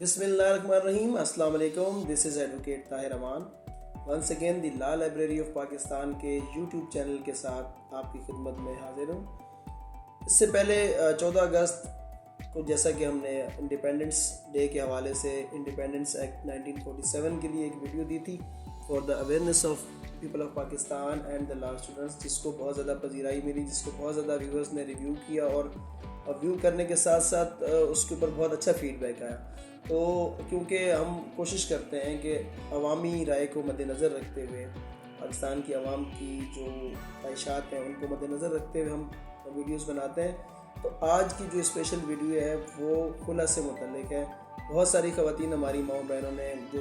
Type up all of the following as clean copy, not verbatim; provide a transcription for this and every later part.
Bismillahirrahmanirrahim. Assalamu alaikum. This is Advocate Tahir Aman. Once again the Law Library of Pakistan کے YouTube channel کے ساتھ آپ کی خدمت میں حاضر ہوں. اس سے پہلے 14 اگست کو جیسا کہ ہم نے انڈیپینڈنس ڈے کے حوالے سے انڈیپینڈنس ایکٹ 1947 کے لیے ایک ویڈیو دی تھی for the awareness of people of Pakistan and the law students, جس کو بہت زیادہ پذیرائی ملی، جس کو بہت زیادہ ویورز نے ریویو کیا اور ویو کرنے کے ساتھ ساتھ اس کے اوپر بہت اچھا فیڈ بیک آیا. تو کیونکہ ہم کوشش کرتے ہیں کہ عوامی رائے کو مد نظر رکھتے ہوئے، پاکستان کی عوام کی جو خواہشات ہیں ان کو مد نظر رکھتے ہوئے ہم ویڈیوز بناتے ہیں. تو آج کی جو اسپیشل ویڈیو ہے وہ خلا سے متعلق ہے. بہت ساری خواتین ہماری ماؤں بہنوں نے جو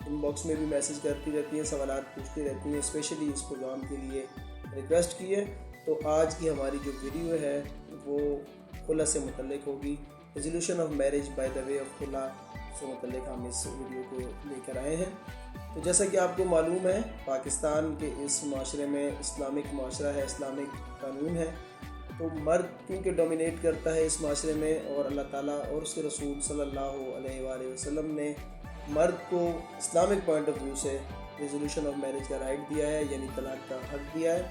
ان باکس میں بھی میسیج کرتی رہتی ہیں، سوالات پوچھتی رہتی ہیں، اسپیشلی اس پروگرام کے لیے ریکویسٹ کی ہے. تو آج کی ہماری جو ویڈیو ہے وہ خلا سے متعلق ہوگی. Resolution of marriage by the way of خلا سے متعلق ہم اس ویڈیو کو لے کر آئے ہیں. تو جیسا کہ آپ کو معلوم ہے، پاکستان کے اس معاشرے میں اسلامک معاشرہ ہے، اسلامک قانون ہے. تو مرد کیونکہ ڈومینیٹ کرتا ہے اس معاشرے میں، اور اللہ تعالیٰ اور اس کے رسول صلی اللہ علیہ وآلہ وسلم نے مرد کو اسلامک پوائنٹ آف ویو سے ریزولوشن آف میرج کا رائٹ دیا ہے، یعنی طلاق کا حق دیا ہے.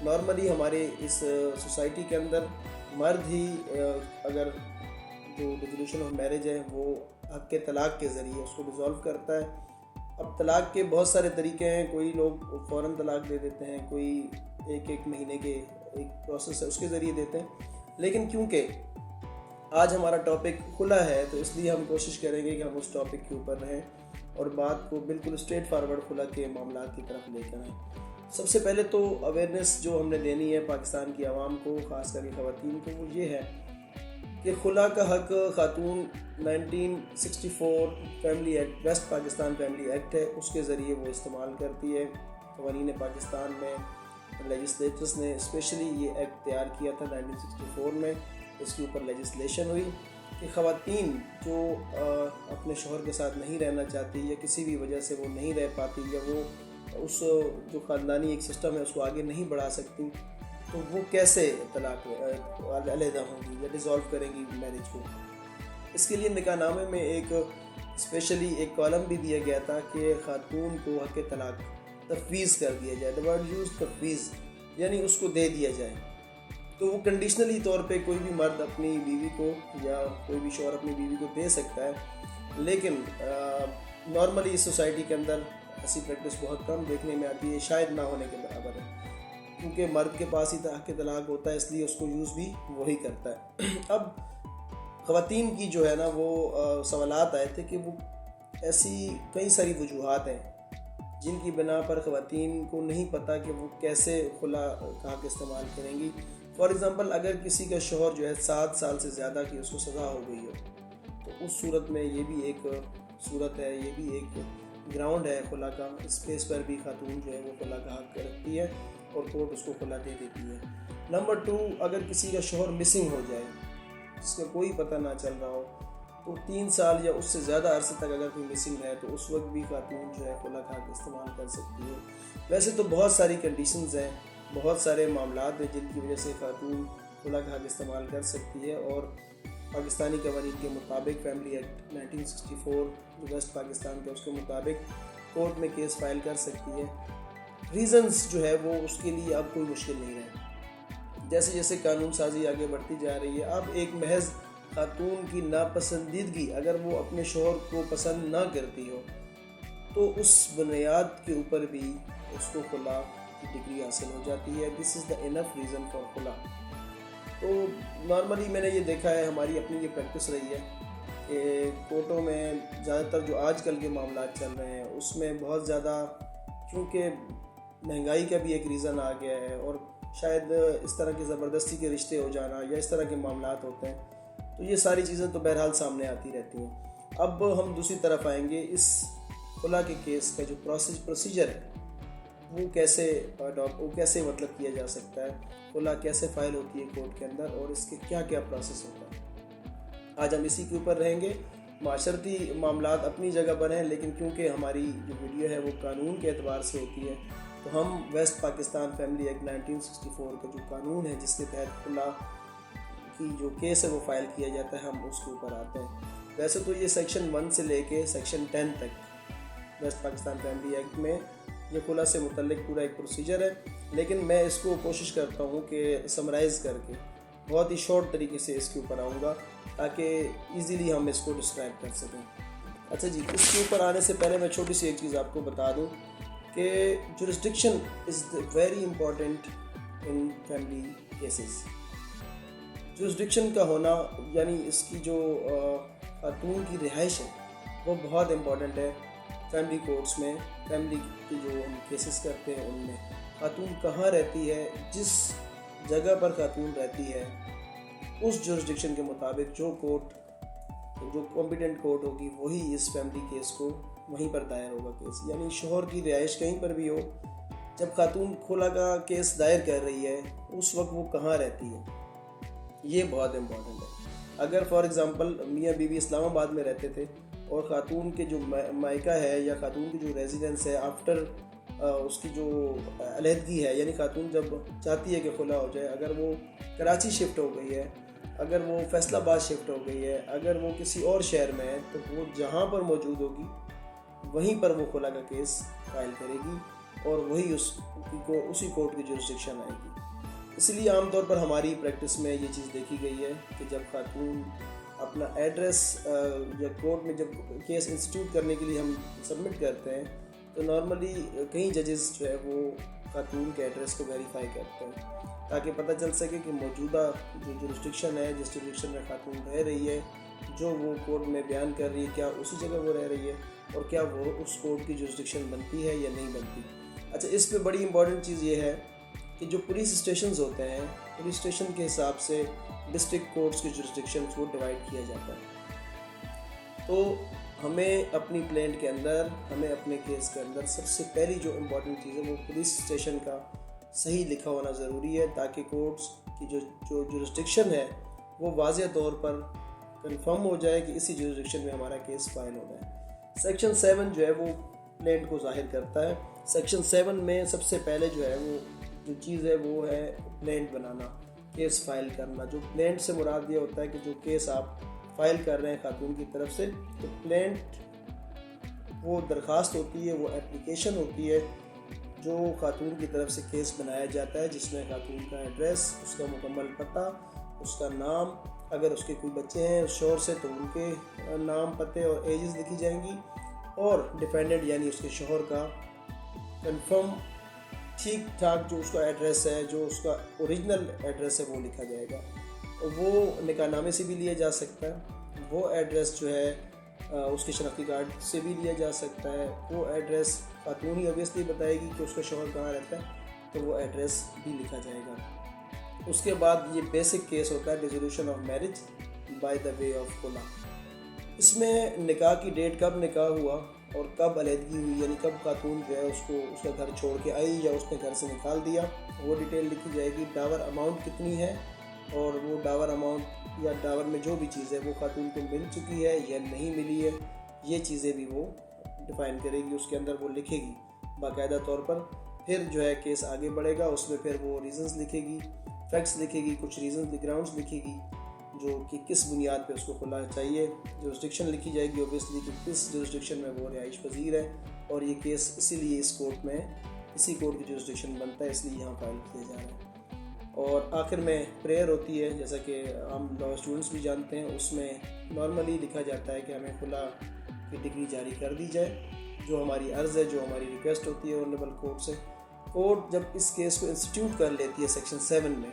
نارملی ہمارے اس سوسائٹی کے اندر مرد ہی اگر جو ریزولوشن آف میرج ہے وہ حق کے طلاق کے ذریعے اس کو ریزولو کرتا ہے. اب طلاق کے بہت سارے طریقے ہیں. کوئی لوگ فوراً طلاق دے دیتے ہیں، کوئی ایک مہینے کے ایک پروسیس ہے اس کے ذریعے دیتے ہیں. لیکن کیونکہ آج ہمارا ٹاپک خلا ہے تو اس لیے ہم کوشش کریں گے کہ ہم اس ٹاپک کے اوپر رہیں اور بات کو بالکل اسٹریٹ فارورڈ خلا کے معاملات کی طرف لے کر آئیں. سب سے پہلے تو اویئرنیس جو ہم نے دینی ہے پاکستان کی عوام کو، خاص کر کے خواتین کو، وہ یہ ہے کہ خلا کا حق خاتون 1964 family act, west Pakistan family act ہے، اس کے ذریعے وہ استعمال کرتی ہے. قوانین پاکستان میں لیجسلیٹرز نے اسپیشلی یہ ایکٹ تیار کیا تھا 1964 میں. اس کے اوپر لیجسلیشن ہوئی کہ خواتین جو اپنے شوہر کے ساتھ نہیں رہنا چاہتی یا کسی بھی وجہ سے وہ نہیں رہ پاتی یا وہ اس جو خاندانی ایک سسٹم ہے اس کو آگے نہیں بڑھا سکتی، تو وہ کیسے طلاق علیحدہ ہوں گی یا ڈیزالو کریں گی میرج کو. اس کے لیے نکاح نامے میں ایک اسپیشلی ایک کالم بھی دیا گیا تھا کہ خاتون کو حق طلاق تفویض کر دیا جائے. دا ورڈ یوز تفویض، یعنی اس کو دے دیا جائے. تو وہ کنڈیشنلی طور پہ کوئی بھی مرد اپنی بیوی کو یا کوئی بھی شوہر اپنی بیوی کو دے سکتا ہے، لیکن نارملی اس سوسائٹی کے اندر ایسی پریکٹس بہت کم دیکھنے میں آتی ہے، شاید نہ ہونے کے برابر ہے. کیونکہ مرد کے پاس ہی حق طلاق ہوتا ہے، اس لیے اس کو یوز بھی وہی کرتا ہے. اب خواتین کی جو ہے نا وہ سوالات آئے تھے کہ وہ ایسی کئی ساری وجوہات ہیں جن کی بنا پر خواتین کو نہیں پتہ کہ وہ کیسے خلا کا حق استعمال کریں گی. فار ایگزامپل، اگر کسی کا شوہر جو ہے 7 سال سے زیادہ کی اس کو سزا ہو گئی ہو، تو اس صورت میں یہ بھی ایک صورت ہے، یہ بھی ایک گراؤنڈ ہے خلا کا. اس کیس پر بھی خاتون جو ہے وہ خلا کا حق رکھتی ہے اور کورٹ اس کو خلا دے دیتی ہے. نمبر 2، اگر کسی کا شوہر مسنگ ہو جائے، جس کا کوئی پتہ نہ چل رہا ہو، تو 3 سال یا اس سے زیادہ عرصے تک اگر کوئی مسنگ ہے تو اس وقت بھی خاتون جو ہے خلا کا حق استعمال کر سکتی ہے. ویسے تو بہت ساری کنڈیشنز ہیں، بہت سارے معاملات ہیں جن کی وجہ سے خاتون خلا کا حق استعمال کر سکتی ہے، اور پاکستانی قوانین کے مطابق فیملی ایکٹ 1964 جو ویسٹ پاکستان کا اس کے مطابق کورٹ میں کیس فائل کر سکتی ہے. ریزنز جو ہے وہ اس کے لیے اب کوئی مشکل نہیں رہے. جیسے جیسے قانون سازی آگے بڑھتی جا رہی ہے، اب ایک محض خاتون کی ناپسندیدگی اگر وہ اپنے شوہر کو پسند نہ کرتی ہو تو اس بنیاد کے اوپر بھی اس کو خلا کی ڈگری حاصل ہو جاتی ہے. دس is the enough reason for خلا. تو نارملی میں نے یہ دیکھا ہے، ہماری اپنی یہ پریکٹس رہی ہے کہ کورٹوں میں زیادہ تر جو آج کل کے معاملات چل رہے ہیں اس میں بہت زیادہ، کیونکہ مہنگائی کا بھی ایک ریزن آ گیا ہے اور شاید اس طرح کے زبردستی کے رشتے ہو جانا یا اس طرح کے معاملات ہوتے ہیں، تو یہ ساری چیزیں تو بہرحال سامنے آتی رہتی ہیں. اب ہم دوسری طرف آئیں گے، اس خلا کے کیس کا جو پروسیجر ہے وہ کیسے مطلب کیا جا سکتا ہے، خلا کیسے فائل ہوتی ہے کورٹ کے اندر اور اس کے کیا کیا پروسیس ہوتا ہے. آج ہم اسی کے اوپر رہیں گے. معاشرتی معاملات اپنی جگہ پر ہیں، لیکن کیونکہ ہماری جو ویڈیو ہے وہ قانون کے اعتبار سے ہوتی ہے تو ہم ویسٹ پاکستان فیملی ایکٹ 1964 کا جو قانون ہے جس کے تحت خلا کی جو کیس ہے وہ فائل کیا جاتا ہے، ہم اس کے اوپر آتے ہیں. ویسے تو یہ سیکشن 1 سے لے کے سیکشن 10 تک ویسٹ پاکستان فیملی ایکٹ میں یہ خلا سے متعلق پورا ایک پروسیجر ہے، لیکن میں اس کو کوشش کرتا ہوں کہ سمرائز کر کے بہت ہی شارٹ طریقے سے اس کے اوپر آؤں گا تاکہ ایزیلی ہم اس کو ڈسکرائب کر سکیں۔ اچھا جی، اس کے اوپر آنے سے پہلے میں چھوٹی سی ایک چیز آپ کو بتا دوں کہ jurisdiction is very important in family cases. Jurisdiction کا ہونا یعنی اس کی جو خاتون کی رہائش ہے وہ بہت امپورٹنٹ ہے فیملی کورٹس میں۔ فیملی کی جو ہم کیسز کرتے ہیں ان میں خاتون کہاں رہتی ہے، جس جگہ پر خاتون رہتی ہے اس جورسڈکشن کے مطابق جو کمپیٹنٹ کورٹ ہوگی وہی اس فیملی کیس کو وہیں پر دائر ہوگا کیس۔ یعنی شوہر کی رہائش کہیں پر بھی ہو، جب خاتون خلا کا کیس دائر کر رہی ہے اس وقت وہ کہاں رہتی ہے، یہ بہت امپورٹنٹ ہے۔ اگر فار ایگزامپل میاں بیوی اسلام آباد میں رہتے تھے اور خاتون کے جو مائکہ ہے یا خاتون کی جو ریزیڈنس ہے آفٹر اس کی جو علیحدگی ہے، یعنی خاتون جب چاہتی ہے کہ خلا ہو جائے، اگر وہ کراچی شفٹ ہو گئی ہے، اگر وہ فیصل آباد شفٹ ہو گئی ہے، اگر وہ کسی اور شہر میں ہے، تو وہ جہاں پر موجود ہوگی وہیں پر وہ خلا کا کیس فائل کرے گی اور وہی اسی کورٹ کی جورسڈکشن آئے گی۔ اس لیے عام طور پر ہماری پریکٹس میں یہ چیز دیکھی گئی ہے کہ جب خاتون اپنا ایڈریس یا کورٹ میں جب کیس انسٹیٹیوٹ کرنے کے لیے ہم سبمٹ کرتے ہیں تو نارملی کئی ججز جو ہے وہ خاتون کے ایڈریس کو ویریفائی کرتے ہیں تاکہ پتہ چل سکے کہ موجودہ جو جورسڈکشن ہے، جس جورسڈکشن میں خاتون رہ رہی ہے، جو وہ کورٹ میں بیان کر رہی ہے، کیا اسی جگہ وہ رہ رہی ہے اور کیا وہ اس کورٹ کی جورسڈکشن بنتی ہے یا نہیں بنتی۔ اچھا، اس پہ بڑی امپورٹنٹ چیز یہ ہے کہ جو پولیس اسٹیشنز ہوتے ہیں، پولیس اسٹیشن کے حساب سے ڈسٹرکٹ کورٹس کی جورسڈکشنز کو ڈیوائڈ کیا جاتا ہے۔ تو ہمیں اپنی پلینٹ کے اندر، ہمیں اپنے کیس کے اندر سب سے پہلی جو امپورٹنٹ چیز ہے وہ پولیس اسٹیشن کا صحیح لکھا ہونا ضروری ہے تاکہ کورٹس کی جو جورسڈکشن ہے وہ واضح طور پر کنفرم ہو جائے کہ اسی جورسڈکشن میں ہمارا کیس فائل ہونا ہے۔ سیکشن 7 جو ہے وہ پلینٹ کو ظاہر کرتا ہے۔ سیکشن 7 میں سب سے پہلے جو ہے وہ جو چیز ہے وہ ہے پلینٹ بنانا، کیس فائل کرنا۔ جو پلینٹ سے مراد یہ ہوتا ہے کہ جو کیس آپ فائل کر رہے ہیں خاتون کی طرف سے، تو پلینٹ وہ درخواست ہوتی ہے، وہ اپلیکیشن ہوتی ہے جو خاتون کی طرف سے کیس بنایا جاتا ہے، جس میں خاتون کا ایڈریس، اس کا مکمل پتہ، اس کا نام، اگر اس کے کوئی بچے ہیں شوہر سے تو ان کے نام، پتے اور ایجز لکھی جائیں گی، اور ڈیفینڈنٹ یعنی اس کے شوہر کا کنفرم ٹھیک ٹھاک جو اس کا ایڈریس ہے، جو اس کا اوریجنل ایڈریس ہے وہ لکھا جائے گا۔ وہ نکاح نامے سے بھی لیا جا سکتا ہے، وہ ایڈریس جو ہے اس کے شناختی کارڈ سے بھی لیا جا سکتا ہے، وہ ایڈریس خاتون ہی اوبیسلی بتائے گی کہ اس کا شوہر کہاں رہتا ہے تو وہ ایڈریس بھی لکھا جائے گا۔ اس کے بعد یہ بیسک کیس ہوتا ہے dissolution of marriage by the way of خلا۔ اس میں نکاح کی ڈیٹ، کب نکاح ہوا اور کب علیحدگی ہوئی، یعنی کب خاتون جو ہے اس کا گھر چھوڑ کے آئی یا اس نے گھر سے نکال دیا، وہ ڈیٹیل لکھی جائے گی۔ ڈاور اماؤنٹ کتنی ہے اور وہ ڈاور اماؤنٹ یا ڈاور میں جو بھی چیز ہے وہ خاتون کو مل چکی ہے یا نہیں ملی ہے، یہ چیزیں بھی وہ ڈیفائن کرے گی، اس کے اندر وہ لکھے گی باقاعدہ طور پر۔ پھر جو ہے کیس آگے بڑھے گا، اس میں پھر وہ ریزنز لکھے گی، فیکٹس لکھے گی، کچھ ریزنز گراؤنڈز لکھے گی جو کہ کس بنیاد پہ اس کو خلا چاہیے۔ جورسڈکشن لکھی جائے گی اوبیسلی کہ کس جورسڈکشن میں وہ رہائش پذیر ہے اور یہ کیس اسی لیے اس کورٹ میں، اسی کورٹ کی جورسڈکشن بنتا ہے، اس لیے یہاں فائل کیا جا رہا ہے۔ اور آخر میں پریئر ہوتی ہے، جیسا کہ ہم لا اسٹوڈنٹس بھی جانتے ہیں، اس میں نارملی لکھا جاتا ہے کہ ہمیں خلا کی ڈگری جاری کر دی جائے، جو ہماری عرض ہے، جو ہماری ریکویسٹ ہوتی ہے آنریبل کورٹ سے۔ کورٹ جب اس کیس کو انسٹیٹیوٹ کر لیتی ہے سیکشن 7 میں،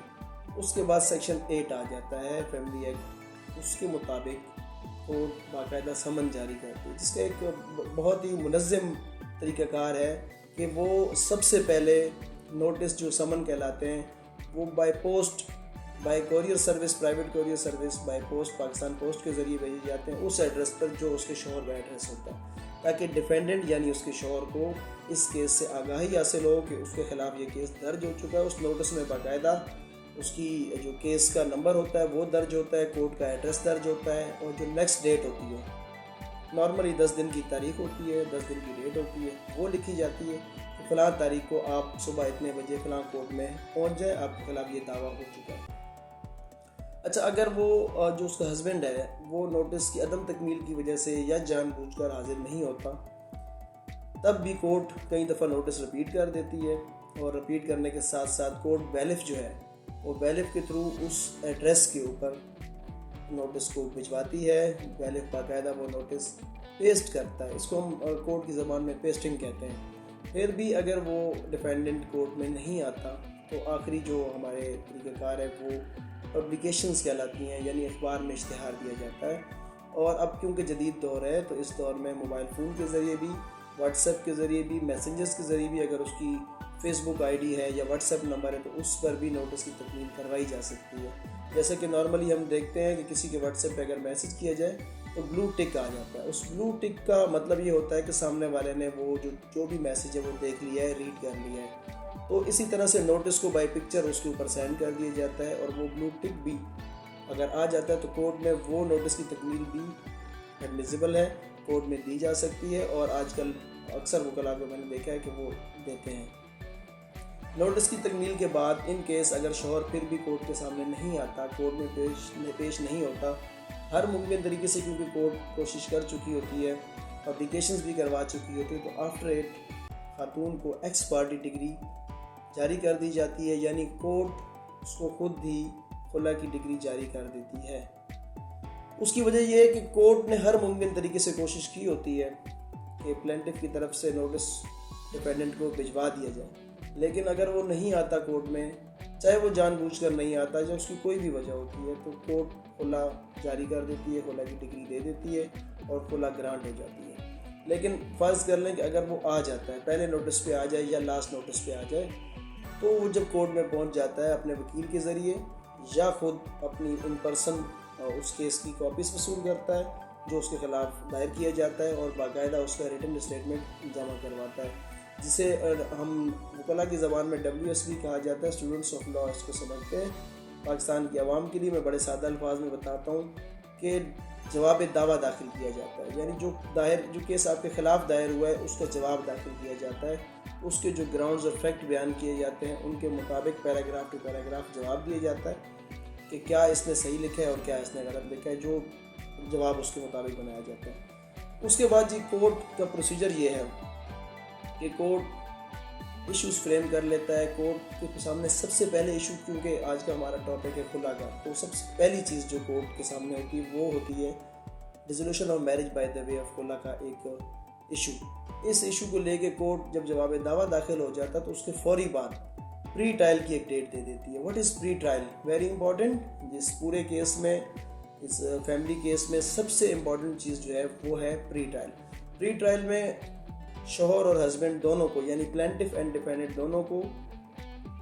اس کے بعد سیکشن 8 آ جاتا ہے فیملی ایکٹ، اس کے مطابق کورٹ باقاعدہ سمن جاری کرتی ہے، جس کا ایک بہت ہی منظم طریقہ کار ہے کہ وہ سب سے پہلے نوٹس جو سمن کہلاتے ہیں وہ by post, by courier service, private courier service, by post, Pakistan post کے ذریعے بھیجے جاتے ہیں اس ایڈریس پر جو اس کے شوہر کا ایڈریس ہوتا ہے، تاکہ ڈیفینڈنٹ یعنی اس کے شوہر کو اس کیس سے آگاہی حاصل ہو کہ اس کے خلاف یہ کیس درج ہو چکا ہے۔ اس نوٹس میں باقاعدہ اس کی جو کیس کا نمبر ہوتا ہے وہ درج ہوتا ہے، کورٹ کا ایڈریس درج ہوتا ہے، اور جو نیکسٹ ڈیٹ ہوتی ہے، نارملی 10 دن کی تاریخ ہوتی ہے، 10 دن کی ڈیٹ ہوتی ہے، وہ لکھی جاتی ہے کہ فلاں تاریخ کو آپ صبح اتنے بجے فلاں کورٹ میں پہنچ جائیں، آپ کے خلاف یہ دعویٰ ہو چکا ہے۔ اچھا، اگر وہ جو اس کا ہسبینڈ ہے وہ نوٹس کی عدم تکمیل کی وجہ سے یا جان بوجھ کر حاضر نہیں ہوتا، تب بھی کورٹ کئی دفعہ نوٹس رپیٹ کر دیتی ہے، اور رپیٹ کرنے کے ساتھ ساتھ کورٹ بیلف جو ہے وہ بیلف کے تھرو اس ایڈریس کے اوپر نوٹس کو بھجواتی ہے۔ بیلف باقاعدہ وہ نوٹس پیسٹ کرتا ہے، اس کو ہم کورٹ کی زبان میں پیسٹنگ کہتے ہیں۔ پھر بھی اگر وہ ڈیفینڈنٹ کورٹ میں نہیں آتا تو آخری جو ہمارے طریقہ کار ہے وہ پبلیکیشنز کہلاتی ہیں، یعنی اخبار میں اشتہار دیا جاتا ہے۔ اور اب کیونکہ جدید دور ہے تو اس دور میں موبائل فون کے ذریعے بھی، واٹس ایپ کے ذریعے بھی، میسنجرز کے ذریعے بھی، اگر اس کی فیس بک آئی ڈی ہے یا واٹس ایپ نمبر ہے تو اس پر بھی نوٹس کی تکمیل کروائی جا سکتی ہے۔ جیسے کہ نارملی ہم دیکھتے ہیں کہ کسی کے واٹس ایپ پہ اگر میسج کیا جائے تو بلو ٹک آ جاتا ہے۔ اس بلو ٹک کا مطلب یہ ہوتا ہے کہ سامنے والے نے وہ جو بھی میسج ہے وہ دیکھ لیا ہے، ریڈ کر لیا ہے۔ تو اسی طرح سے نوٹس کو بائی پکچر اس کے اوپر سینڈ کر دیا جاتا ہے، اور وہ بلو ٹک بھی اگر آ جاتا ہے تو کورٹ میں وہ نوٹس کی تکمیل بھی ایڈمیزیبل ہے، کورٹ میں دی جا سکتی ہے، اور آج کل اکثر وکلاء کو میں نے دیکھا ہے کہ وہ دیتے ہیں۔ نوٹس کی تکمیل کے بعد ان کیس اگر شوہر پھر بھی کورٹ کے سامنے نہیں آتا، کورٹ میں پیش نہیں ہوتا، ہر ممکن طریقے سے، کیونکہ کورٹ کوشش کر چکی ہوتی ہے، پبلیکیشنز بھی کروا چکی ہوتی ہے، تو آفٹر ایٹ خاتون کو ایکس پارٹی ڈگری جاری کر دی جاتی ہے، یعنی کورٹ اس کو خود ہی خلا کی ڈگری جاری کر دیتی ہے۔ اس کی وجہ یہ ہے کہ کورٹ نے ہر ممکن طریقے سے کوشش کی ہوتی ہے کہ پلینٹف کی طرف سے نوٹس ڈیفینڈنٹ کو بھجوا دیا جائے، لیکن اگر وہ نہیں آتا کورٹ میں، چاہے وہ جان بوجھ کر نہیں آتا یا اس کی کوئی بھی وجہ ہوتی ہے، تو کورٹ خلا جاری کر دیتی ہے، خلا کی ڈگری دے دیتی ہے اور خلا گرانٹ ہو جاتی ہے۔ لیکن فرض کر لیں کہ اگر وہ آ جاتا ہے، پہلے نوٹس پہ آ جائے یا لاسٹ نوٹس پہ آ جائے، تو وہ جب کورٹ میں پہنچ جاتا ہے اپنے وکیل کے ذریعے یا خود اپنی ان پرسن اس کیس کی کاپیز وصول کرتا ہے جو اس کے خلاف دائر کیا جاتا ہے، اور باقاعدہ اس کا ریٹن اسٹیٹمنٹ جمع کرواتا ہے، جسے ہم وکلاء کی زبان میں WSB کہا جاتا ہے، اسٹوڈنٹس آف لاء اس کو سمجھتے ہیں۔ پاکستان کی عوام کے لیے میں بڑے سادہ الفاظ میں بتاتا ہوں کہ جواب دعویٰ داخل کیا جاتا ہے، یعنی جو کیس آپ کے خلاف دائر ہوا ہے اس کا جواب داخل کیا جاتا ہے، اس کے جو گراؤنڈز اور فیکٹ بیان کیے جاتے ہیں ان کے مطابق پیراگراف ٹو پیراگراف جواب دیا جاتا ہے کہ کیا اس نے صحیح لکھا ہے اور کیا اس نے غلط لکھا ہے، جو جواب اس کے مطابق بنایا جاتا ہے۔ اس کے بعد جی کورٹ کا پروسیجر یہ ہے کہ کورٹ ایشوز فریم کر لیتا ہے۔ کورٹ کے سامنے سب سے پہلے ایشو، کیونکہ آج کا ہمارا ٹاپک ہے خلا کا، تو سب سے پہلی چیز جو کورٹ کے سامنے ہوتی ہے وہ ہوتی ہے dissolution of marriage by the way of خلا کا ایک ایشو۔ اس ایشو کو لے کے کورٹ جب جواب دعویٰ داخل ہو جاتا ہے تو اس کے فوری بعد پری ٹرائل کی ایک ڈیٹ دے دیتی ہے۔ What is pre trial? Very important. اس پورے کیس میں، اس فیملی کیس میں سب سے امپورٹنٹ چیز جو ہے وہ ہے پری ٹرائل۔ پری ٹرائل میں شوہر اور ہسبینڈ دونوں کو، یعنی پلینٹف اینڈ ڈیفینڈنٹ دونوں کو،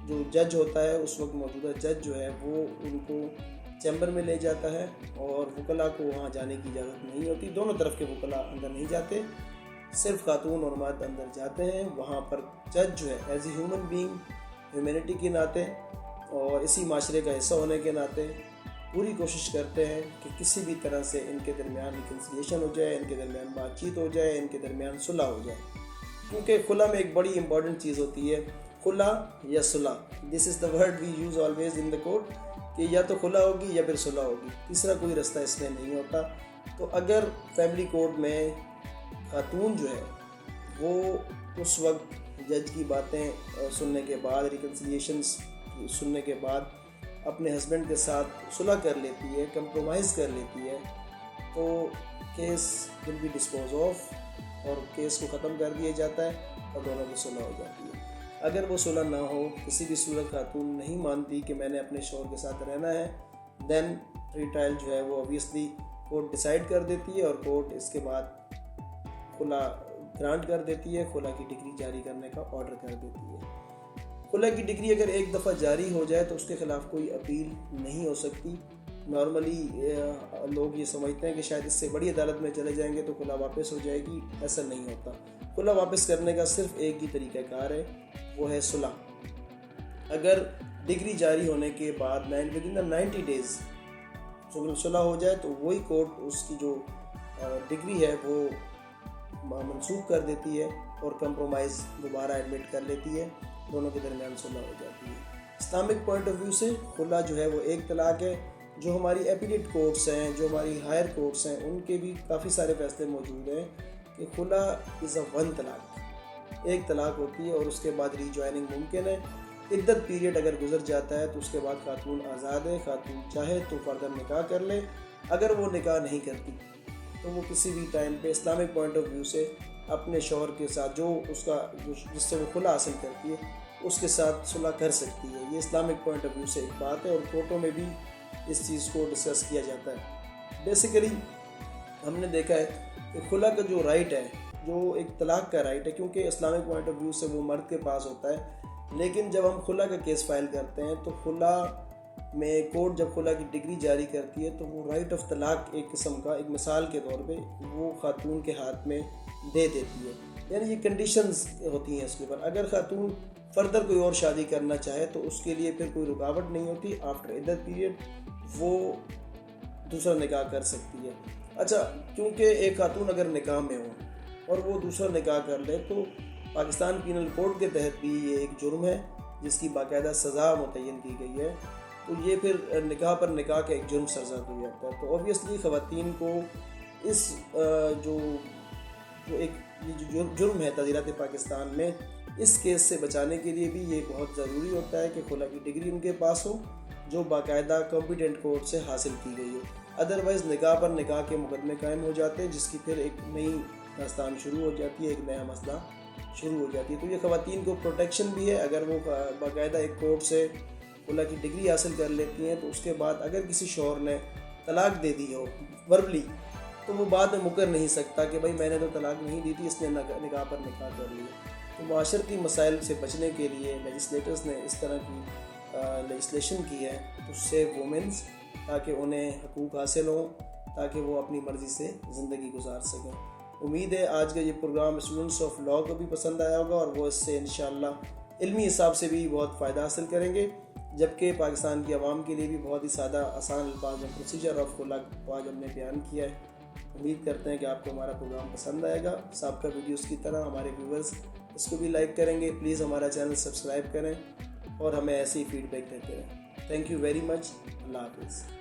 جو جج ہوتا ہے اس وقت موجودہ جج جو ہے وہ ان کو چیمبر میں لے جاتا ہے، اور وکلاء کو وہاں جانے کی اجازت نہیں ہوتی، دونوں طرف کے وکلاء اندر نہیں جاتے، صرف خاتون اور مرد اندر جاتے ہیں۔ وہاں پر جج جو ہے as a human being, humanity کے ناطے اور اسی معاشرے کا حصہ ہونے کے ناطے پوری کوشش کرتے ہیں کہ کسی بھی طرح سے ان کے درمیان ریکنسیلیشن ہو جائے، ان کے درمیان بات چیت ہو جائے، ان کے درمیان صلح ہو جائے، کیونکہ خلا میں ایک بڑی امپورٹنٹ چیز ہوتی ہے، خلا یا صلح۔ This is the word we use always in the court, کہ یا تو خلا ہوگی یا پھر صلح ہوگی، تیسرا کوئی رستہ اس میں نہیں ہوتا۔ تو اگر فیملی کورٹ میں خاتون جو ہے وہ اس وقت جج کی باتیں سننے کے بعد، ریکنسیلیشنز سننے کے بعد اپنے ہسبینڈ کے ساتھ صلح کر لیتی ہے، کمپرومائز کر لیتی ہے، تو case will be dispose of, اور کیس کو ختم کر دیا جاتا ہے اور دونوں کی صلح ہو جاتی ہے۔ اگر وہ صلح نہ ہو، کسی بھی صورت خاتون نہیں مانتی کہ میں نے اپنے شوہر کے ساتھ رہنا ہے، دین پری ٹرائل جو ہے وہ اوبویسلی کورٹ ڈیسائیڈ کر دیتی ہے، اور کورٹ اس کے بعد خلا گرانٹ کر دیتی ہے، خلا کی ڈگری جاری کرنے کا آرڈر کر دیتی ہے۔ خلا کی ڈگری اگر ایک دفعہ جاری ہو جائے تو اس کے خلاف کوئی اپیل نہیں ہو سکتی۔ نارملی لوگ یہ سمجھتے ہیں کہ شاید اس سے بڑی عدالت میں چلے جائیں گے تو خلا واپس ہو جائے گی، ایسا نہیں ہوتا۔ خلا واپس کرنے کا صرف ایک ہی طریقہ کار ہے، وہ ہے صلح۔ اگر ڈگری جاری ہونے کے بعد ود ان 90 days صلح ہو جائے تو وہی کورٹ اس کی جو ڈگری ہے وہ منسوخ کر دیتی ہے اور کمپرومائز دوبارہ ایڈمٹ کر لیتی ہے، دونوں کے درمیان صلح ہو جاتی ہے۔ اسلامک پوائنٹ آف ویو سے خلا جو ہے وہ ایک طلاق ہے، جو ہماری ایپیلیٹ کورٹس ہیں، جو ہماری ہائر کورٹس ہیں، ان کے بھی کافی سارے فیصلے موجود ہیں کہ خلا از اے ون طلاق، ایک طلاق ہوتی ہے اور اس کے بعد ری جوائننگ ممکن ہے۔ عدت پیریڈ اگر گزر جاتا ہے تو اس کے بعد خاتون آزاد ہے، خاتون چاہے تو فردر نکاح کر لے، اگر وہ نکاح نہیں کرتی تو وہ کسی بھی ٹائم پہ اسلامک پوائنٹ آف ویو سے اپنے شوہر کے ساتھ جس سے وہ خلا حاصل کرتی ہے اس کے ساتھ صلح کر سکتی ہے۔ یہ اسلامک پوائنٹ آف ویو سے ایک بات ہے اور کورٹوں میں بھی اس چیز کو ڈسکس کیا جاتا ہے۔ بیسیکلی ہم نے دیکھا ہے کہ خلا کا جو رائٹ ہے، جو ایک طلاق کا رائٹ ہے، کیونکہ اسلامک پوائنٹ آف ویو سے وہ مرد کے پاس ہوتا ہے، لیکن جب ہم خلا کا کیس فائل کرتے ہیں تو خلا میں کورٹ جب خلا کی ڈگری جاری کرتی ہے تو وہ رائٹ آف طلاق ایک قسم کا، ایک مثال کے طور پہ وہ خاتون کے ہاتھ میں دے دیتی ہے۔ یعنی یہ کنڈیشنز ہوتی ہیں اس کے اوپر، اگر خاتون فردر کوئی اور شادی کرنا چاہے تو اس کے لیے پھر کوئی رکاوٹ نہیں ہوتی، آفٹر عدت پیریڈ وہ دوسرا نکاح کر سکتی ہے۔ اچھا، کیونکہ ایک خاتون اگر نکاح میں ہو اور وہ دوسرا نکاح کر لے تو پاکستان پینل کوڈ کے تحت بھی یہ ایک جرم ہے جس کی باقاعدہ سزا متعین کی گئی ہے، تو یہ پھر نکاح پر نکاح کا ایک جرم سرزد ہو جاتا ہے۔ تو اوبویسلی خواتین کو اس جو ایک جرم ہے تعزیرات پاکستان میں، اس کیس سے بچانے کے لیے بھی یہ بہت ضروری ہوتا ہے کہ خلا کی ڈگری ان کے پاس ہو جو باقاعدہ کمپیٹنٹ کورٹ سے حاصل کی گئی ہو، ادروائز نکاح پر نکاح کے مقدمے قائم ہو جاتے ہیں جس کی پھر ایک نئی داستان شروع ہو جاتی ہے، ایک نیا مسئلہ شروع ہو جاتی ہے۔ تو یہ خواتین کو پروٹیکشن بھی ہے، اگر وہ باقاعدہ ایک کورٹ سے خلا کی ڈگری حاصل کر لیتی ہیں تو اس کے بعد اگر کسی شوہر نے طلاق دے دی ہو وربلی تو وہ بعد میں مکر نہیں سکتا کہ بھائی میں نے تو طلاق نہیں دی تھی، اس نے نکاح پر نکاح کر لیا۔ تو معاشرتی مسائل سے بچنے کے لیے لیجسلیٹرز نے اس طرح کی لیجسلیشن کی ہے ٹو سیو وومنز، تاکہ انہیں حقوق حاصل ہوں، تاکہ وہ اپنی مرضی سے زندگی گزار سکیں۔ امید ہے آج کا یہ پروگرام اسٹوڈنٹس آف لاء کو بھی پسند آیا ہوگا اور وہ اس سے انشاءاللہ علمی حساب سے بھی بہت فائدہ حاصل کریں گے، جبکہ پاکستان کی عوام کے لیے بھی بہت ہی سادہ آسان الفاظ میں پروسیجر آف خلا کو آج ہم نے بیان کیا ہے۔ امید کرتے ہیں کہ آپ کو ہمارا پروگرام پسند آئے گا۔ سابقہ ویڈیوز کی طرح ہمارے ویورز اس کو بھی لائک کریں گے۔ پلیز ہمارا چینل سبسکرائب کریں اور ہمیں ایسے ہی فیڈ بیک دیتے رہیں۔ Thank you very much. اللہ حافظ۔